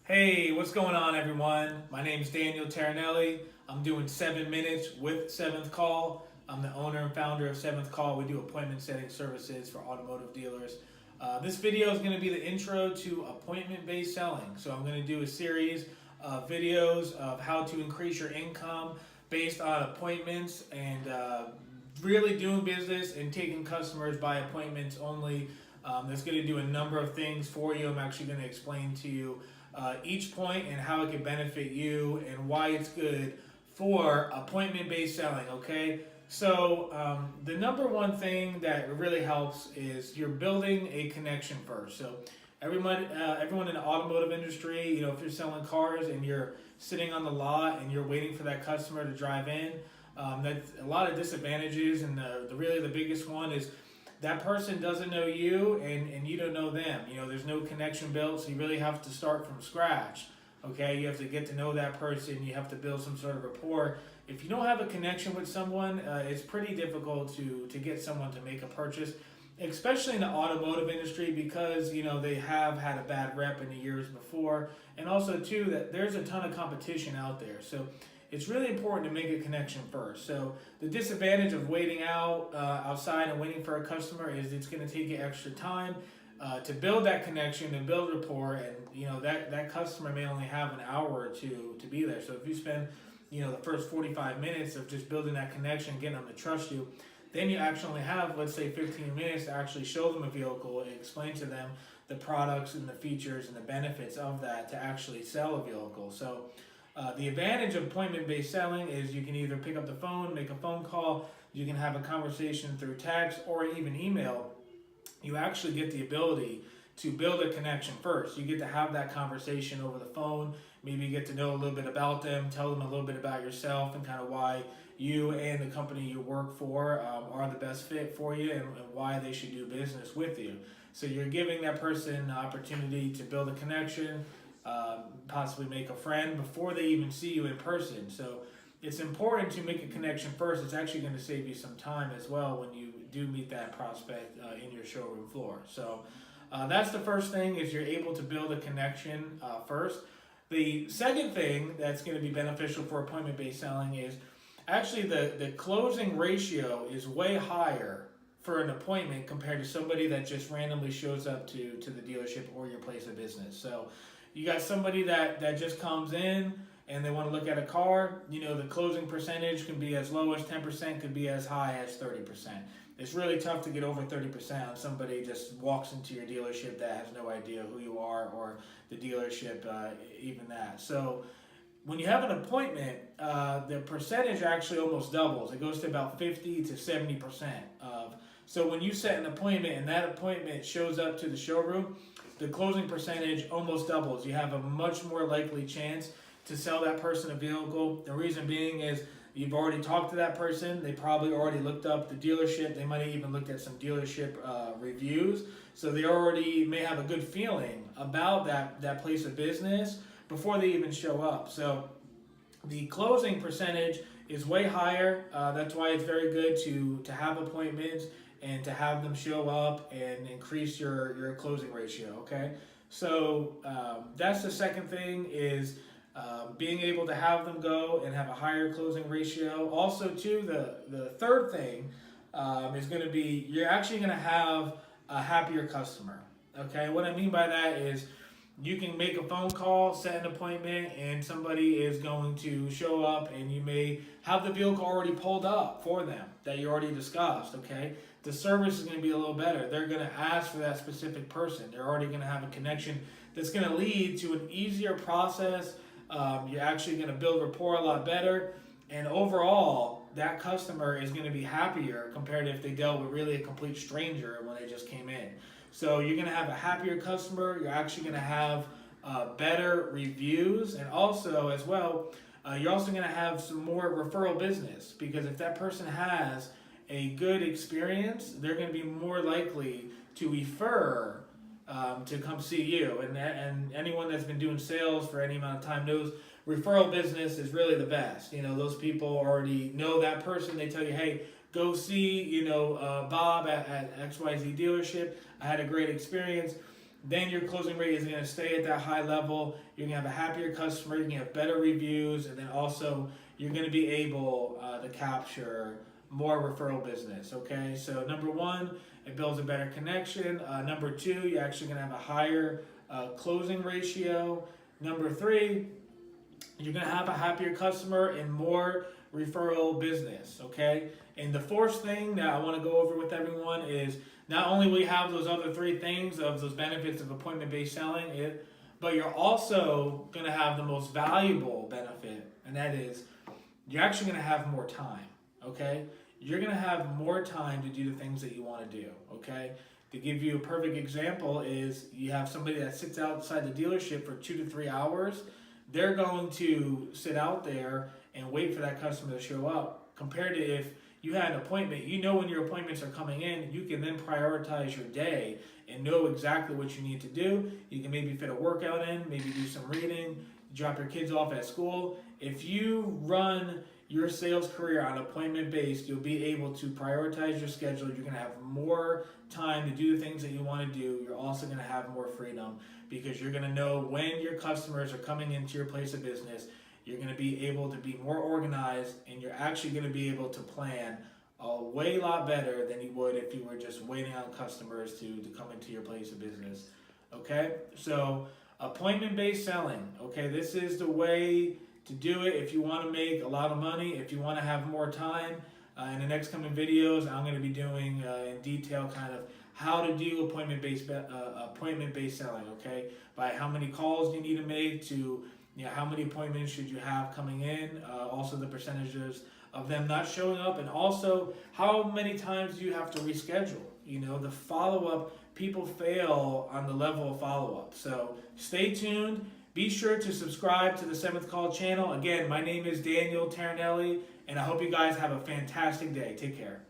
Hey, what's going on, everyone? My name is DanielTarinelli. I'm doing 7 minutes with Seventh Call. I'm the owner and founder of Seventh Call. We do appointment setting services for automotive dealers. This video is going to be the intro to appointment-based selling. So I'm going to do a series of videos of how to increase your income based on appointments and really doing business and taking customers by appointments only. That's going to do a number of things for you. I'm actually going to explain to you each point and how it can benefit you and why it's good for appointment-based selling, okay? So the number one thing that really helps is you're building a connection first. So everyone in the automotive industry, if you're selling cars and you're sitting on the lot and you're waiting for that customer to drive in, that's a lot of disadvantages, and the biggest one is that person doesn't know you and you don't know them. There's no connection built, so you really have to start from scratch. Okay, you have to get to know that person. You have to build some sort of rapport. If you don't have a connection with someone, it's pretty difficult to get someone to make a purchase, especially in the automotive industry, because they have had a bad rep in the years before, and also too that there's a ton of competition out there. So it's really important to make a connection first. So the disadvantage of waiting outside and waiting for a customer is it's going to take you extra time to build that connection and build rapport, and that customer may only have an hour or two to be there. So if you spend the first 45 minutes of just building that connection, getting them to trust you, then you actually only have, let's say, 15 minutes to actually show them a vehicle and explain to them the products and the features and the benefits of that to actually sell a vehicle. So the advantage of appointment-based selling is you can either pick up the phone, make a phone call, you can have a conversation through text or even email. You actually get the ability to build a connection first. You get to have that conversation over the phone. Maybe you get to know a little bit about them, tell them a little bit about yourself and kind of why you and the company you work for are the best fit for you, and why they should do business with you. So you're giving that person the opportunity to build a connection, possibly make a friend before they even see you in person. So it's important to make a connection first. It's actually going to save you some time as well when you do meet that prospect in your showroom floor. So that's the first thing, is you're able to build a connection first. The second thing that's going to be beneficial for appointment-based selling is actually the closing ratio is way higher for an appointment compared to somebody that just randomly shows up to the dealership or your place of business. So you got somebody that just comes in and they want to look at a car, the closing percentage can be as low as 10%, could be as high as 30%. It's really tough to get over 30% on somebody just walks into your dealership that has no idea who you are, or the dealership, even that. So when you have an appointment, the percentage actually almost doubles. It goes to about 50 to 70% of. So when you set an appointment and that appointment shows up to the showroom, the closing percentage almost doubles. You have a much more likely chance to sell that person a vehicle. The reason being is you've already talked to that person. They probably already looked up the dealership. They might have even looked at some dealership reviews. So they already may have a good feeling about that place of business before they even show up. So the closing percentage is way higher. That's why it's very good to have appointments and to have them show up and increase your closing ratio, okay? So that's the second thing, is being able to have them go and have a higher closing ratio. Also, too, the third thing is going to be you're actually going to have a happier customer, okay? What I mean by that is you can make a phone call, set an appointment, and somebody is going to show up, and you may have the vehicle already pulled up for them that you already discussed, okay? The service is going to be a little better. They're going to ask for that specific person. They're already going to have a connection that's going to lead to an easier process. You're actually going to build rapport a lot better, and overall, that customer is going to be happier compared to if they dealt with really a complete stranger when they just came in. So you're going to have a happier customer. You're actually going to have better reviews, and also as well, you're also going to have some more referral business, because if that person has a good experience, they're going to be more likely to refer to come see you. And anyone that's been doing sales for any amount of time knows referral business is really the best. Those people already know that person. They tell you, hey, go see Bob at XYZ dealership. I had a great experience. then your closing rate is going to stay at that high level. You're going to have a happier customer, you're going to have better reviews, and then also you're going to be able to capture more referral business. Okay, so number one, it builds a better connection. Number two, you're actually going to have a higher closing ratio. Number three, you're going to have a happier customer and more referral business. Okay, and the fourth thing that I want to go over with everyone is not only will you have those other three things of those benefits of appointment-based selling, but you're also going to have the most valuable benefit, and that is you're actually going to have more time. Okay, you're going to have more time to do the things that you want to do. Okay, to give you a perfect example is you have somebody that sits outside the dealership for 2 to 3 hours. They're going to sit out there and wait for that customer to show up, compared to if you had an appointment. You know when your appointments are coming in, you can then prioritize your day and know exactly what you need to do. You can maybe fit a workout in, maybe do some reading, drop your kids off at school. If you run your sales career on appointment based, you'll be able to prioritize your schedule. You're going to have more time to do the things that you want to do. You're also going to have more freedom because you're going to know when your customers are coming into your place of business. You're going to be able to be more organized, and you're actually going to be able to plan a way lot better than you would if you were just waiting on customers to come into your place of business. Okay, so appointment-based selling. Okay, this is the way to do it if you want to make a lot of money, if you want to have more time. In the next coming videos, I'm going to be doing in detail kind of how to do appointment-based selling. Okay, by how many calls you need to make to how many appointments should you have coming in, also the percentages of them not showing up, and also how many times do you have to reschedule. The follow-up, people fail on the level of follow-up. So stay tuned. Be sure to subscribe to the 7th Call channel. Again, my name is Daniel Tarinelli, and I hope you guys have a fantastic day. Take care.